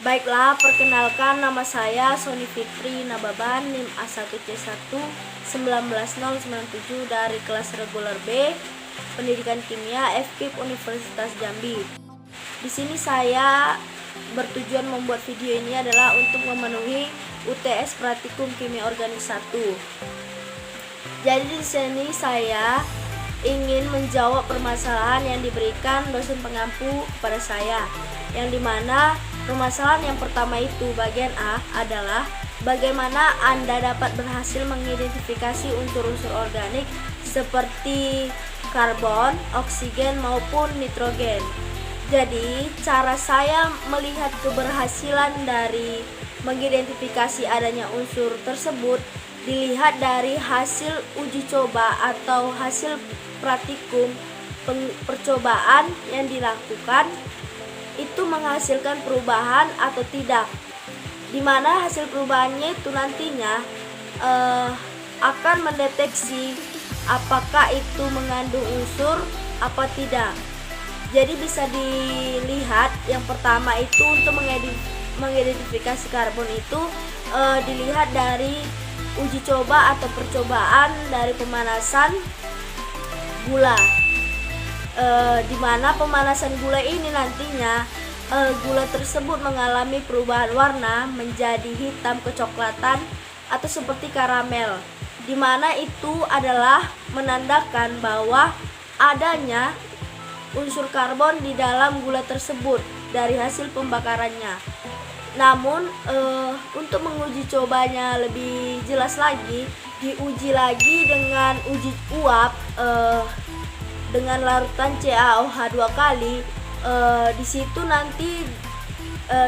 Baiklah, perkenalkan nama saya Sony Fitri Nababan, NIM A1C1 19097 dari kelas reguler B, Pendidikan Kimia FKIP Universitas Jambi. Di sini saya bertujuan membuat video ini adalah untuk memenuhi UTS Praktikum Kimia Organik 1. Jadi di sini saya ingin menjawab permasalahan yang diberikan dosen pengampu kepada saya, yang dimana permasalahan yang pertama itu bagian A adalah bagaimana Anda dapat berhasil mengidentifikasi unsur-unsur organik seperti karbon, oksigen maupun nitrogen. Jadi cara saya melihat keberhasilan dari mengidentifikasi adanya unsur tersebut dilihat dari hasil uji coba atau hasil praktikum percobaan yang dilakukan itu menghasilkan perubahan atau tidak, dimana hasil perubahannya itu nantinya akan mendeteksi apakah itu mengandung unsur apa tidak. Jadi bisa dilihat yang pertama itu untuk mengidentifikasi karbon itu dilihat dari uji coba atau percobaan dari pemanasan gula, di mana pemanasan gula ini nantinya gula tersebut mengalami perubahan warna menjadi hitam kecoklatan atau seperti karamel, di mana itu adalah menandakan bahwa adanya unsur karbon di dalam gula tersebut dari hasil pembakarannya. Namun untuk menguji cobanya lebih jelas lagi, diuji lagi dengan uji uap dengan larutan CaOH 2 kali. Di situ nanti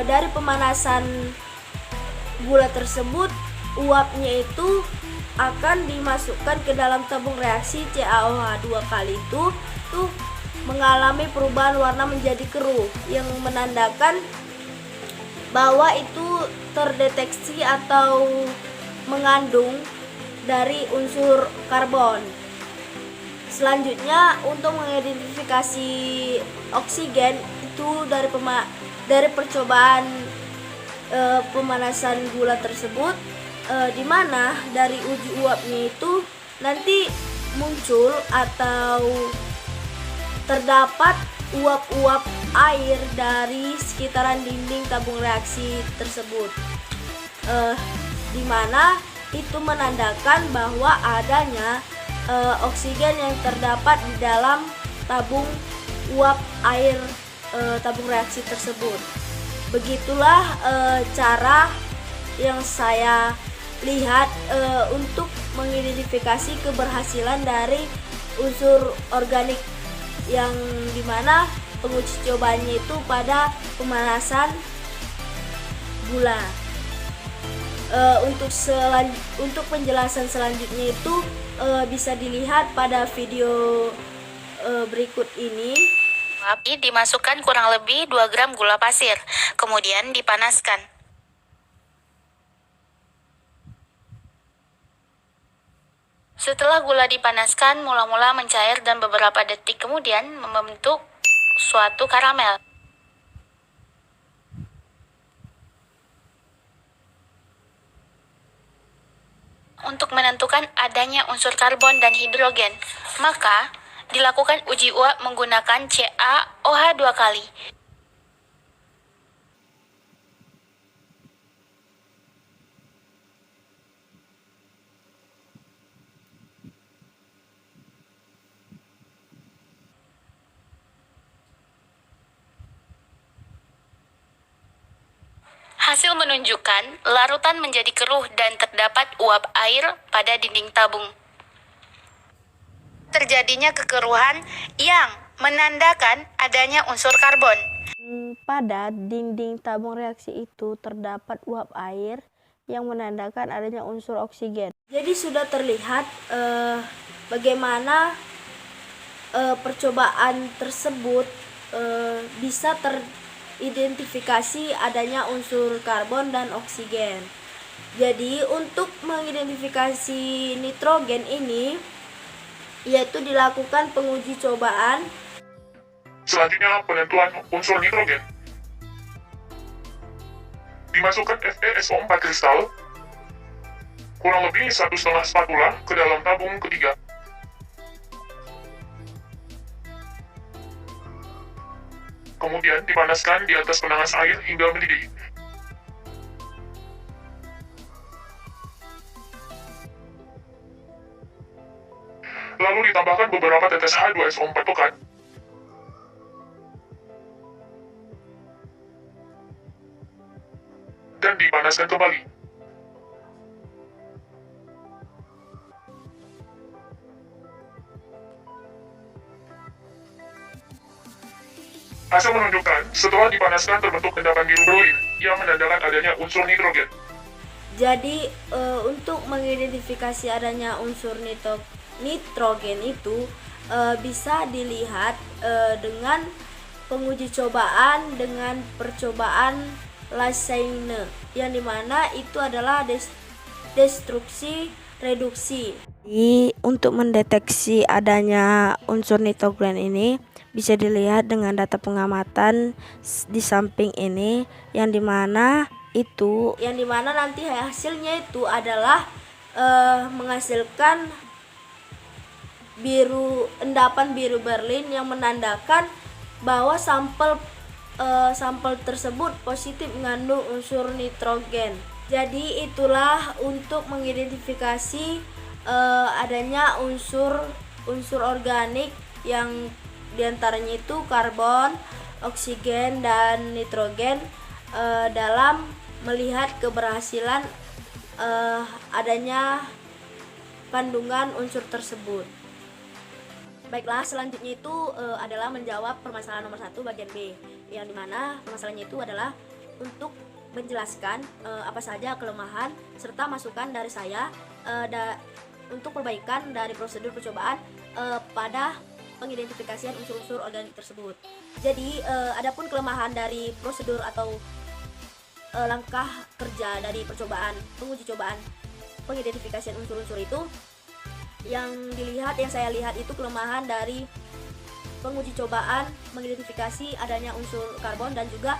dari pemanasan gula tersebut, uapnya itu akan dimasukkan ke dalam tabung reaksi CaOH 2 kali itu tuh mengalami perubahan warna menjadi keruh, yang menandakan bahwa itu terdeteksi atau mengandung dari unsur karbon. Selanjutnya untuk mengidentifikasi oksigen itu dari percobaan pemanasan gula tersebut, di mana dari uji uapnya itu nanti muncul atau terdapat uap-uap air dari sekitaran dinding tabung reaksi tersebut, di mana itu menandakan bahwa adanya oksigen yang terdapat di dalam tabung uap air tabung reaksi tersebut. Begitulah cara yang saya lihat untuk mengidentifikasi keberhasilan dari unsur organik, yang dimana penguji cobanya itu pada pemanasan gula. Untuk penjelasan selanjutnya itu bisa dilihat pada video berikut ini. Api dimasukkan kurang lebih 2 gram gula pasir, kemudian dipanaskan. Setelah gula dipanaskan, mula-mula mencair dan beberapa detik kemudian membentuk suatu karamel. Untuk menentukan adanya unsur karbon dan hidrogen, maka dilakukan uji uap menggunakan CaOH 2 kali. Hasil menunjukkan larutan menjadi keruh dan terdapat uap air pada dinding tabung. Terjadinya kekeruhan yang menandakan adanya unsur karbon. Pada dinding tabung reaksi itu terdapat uap air yang menandakan adanya unsur oksigen. Jadi sudah terlihat bagaimana percobaan tersebut bisa teridentifikasi adanya unsur karbon dan oksigen. Jadi untuk mengidentifikasi nitrogen ini yaitu dilakukan penguji cobaan. Selanjutnya penentuan unsur nitrogen. Dimasukkan FeSO4 kristal, kurang lebih 1,5 spatula ke dalam tabung ketiga. Kemudian dipanaskan di atas penanas air hingga mendidih. Lalu ditambahkan beberapa tetes H2SO4 pekat. Dan dipanaskan kembali. Hasil menunjukkan setelah dipanaskan terbentuk endapan biru berlin yang menandakan adanya unsur nitrogen. Jadi untuk mengidentifikasi adanya unsur nitrogen itu bisa dilihat dengan penguji cobaan dengan percobaan Lassaigne, yang dimana itu adalah destruksi reduksi. Jadi untuk mendeteksi adanya unsur nitrogen ini bisa dilihat dengan data pengamatan di samping ini, yang dimana nanti hasilnya itu adalah menghasilkan endapan biru berlin yang menandakan bahwa sampel tersebut positif mengandung unsur nitrogen. Jadi itulah untuk mengidentifikasi adanya unsur organik yang diantaranya itu karbon, oksigen, dan nitrogen dalam melihat keberhasilan adanya kandungan unsur tersebut. Baiklah, selanjutnya itu adalah menjawab permasalahan nomor 1 bagian B, yang dimana permasalahannya itu adalah untuk menjelaskan apa saja kelemahan serta masukan dari saya untuk perbaikan dari prosedur percobaan pada pengidentifikasian unsur-unsur organik tersebut. Jadi adapun kelemahan dari prosedur atau langkah kerja dari penguji cobaan pengidentifikasian unsur-unsur itu, yang saya lihat itu kelemahan dari penguji cobaan mengidentifikasi adanya unsur karbon dan juga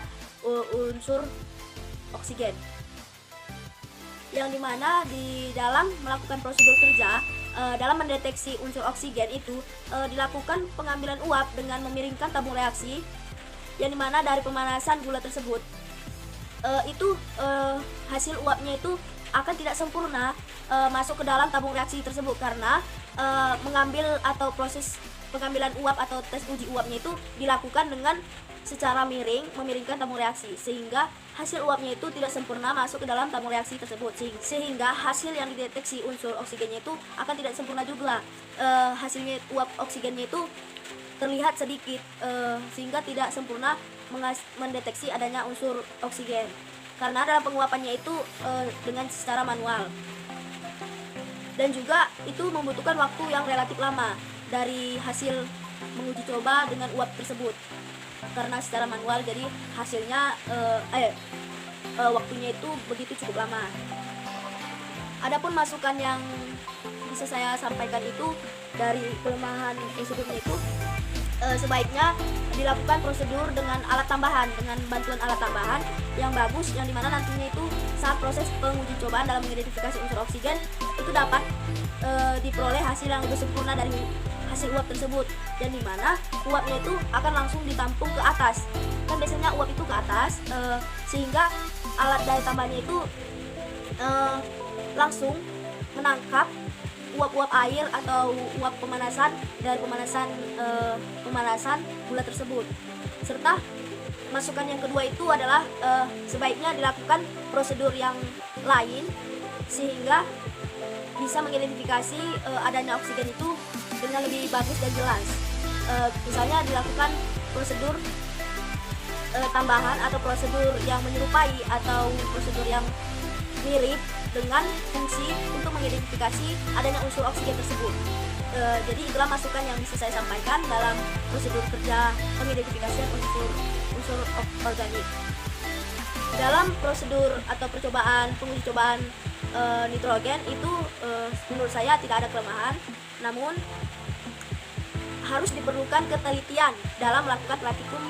unsur oksigen, yang dimana di dalam melakukan prosedur kerja dalam mendeteksi unsur oksigen itu dilakukan pengambilan uap dengan memiringkan tabung reaksi, yang dimana dari pemanasan gula tersebut hasil uapnya itu akan tidak sempurna masuk ke dalam tabung reaksi tersebut, karena mengambil atau proses pengambilan uap atau tes uji uapnya itu dilakukan dengan secara memiringkan tabung reaksi, sehingga hasil uapnya itu tidak sempurna masuk ke dalam tabung reaksi tersebut, sehingga hasil yang dideteksi unsur oksigennya itu akan tidak sempurna juga. Hasilnya uap oksigennya itu terlihat sedikit, sehingga tidak sempurna mendeteksi adanya unsur oksigen, karena dalam penguapannya itu dengan secara manual, dan juga itu membutuhkan waktu yang relatif lama dari hasil menguji coba dengan uap tersebut, karena secara manual jadi hasilnya waktunya itu begitu cukup lama. Adapun masukan yang bisa saya sampaikan itu dari kelemahan sebelumnya itu sebaiknya dilakukan prosedur dengan bantuan alat tambahan yang bagus, yang dimana nantinya itu saat proses penguji cobaan dalam mengidentifikasi unsur oksigen itu dapat diperoleh hasil yang lebih sempurna dari hasil uap tersebut, dan dimana uapnya itu akan langsung ditampung ke atas. Kan biasanya uap itu ke atas, sehingga alat daya tambahnya itu langsung menangkap uap-uap air atau uap pemanasan dari pemanasan gula tersebut. Serta masukan yang kedua itu adalah sebaiknya dilakukan prosedur yang lain sehingga bisa mengidentifikasi adanya oksigen itu dengan lebih bagus dan jelas. Misalnya dilakukan prosedur tambahan atau prosedur yang menyerupai atau prosedur yang mirip dengan fungsi untuk mengidentifikasi adanya unsur oksigen tersebut. Jadi itulah masukan yang bisa saya sampaikan dalam prosedur kerja pengidentifikasian unsur organik. Dalam prosedur atau penguji cobaan nitrogen itu menurut saya tidak ada kelemahan, namun harus diperlukan ketelitian dalam melakukan praktikum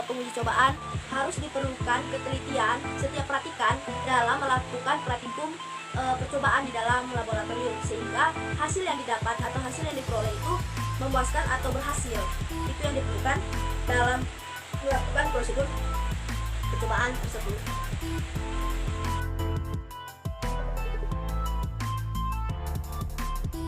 penguji cobaan, harus diperlukan ketelitian setiap praktikan dalam melakukan praktikum percobaan di dalam laboratorium, sehingga hasil yang didapat atau hasil yang diperoleh itu memuaskan atau berhasil. Itu yang diperlukan dalam melakukan prosedur percobaan tersebut.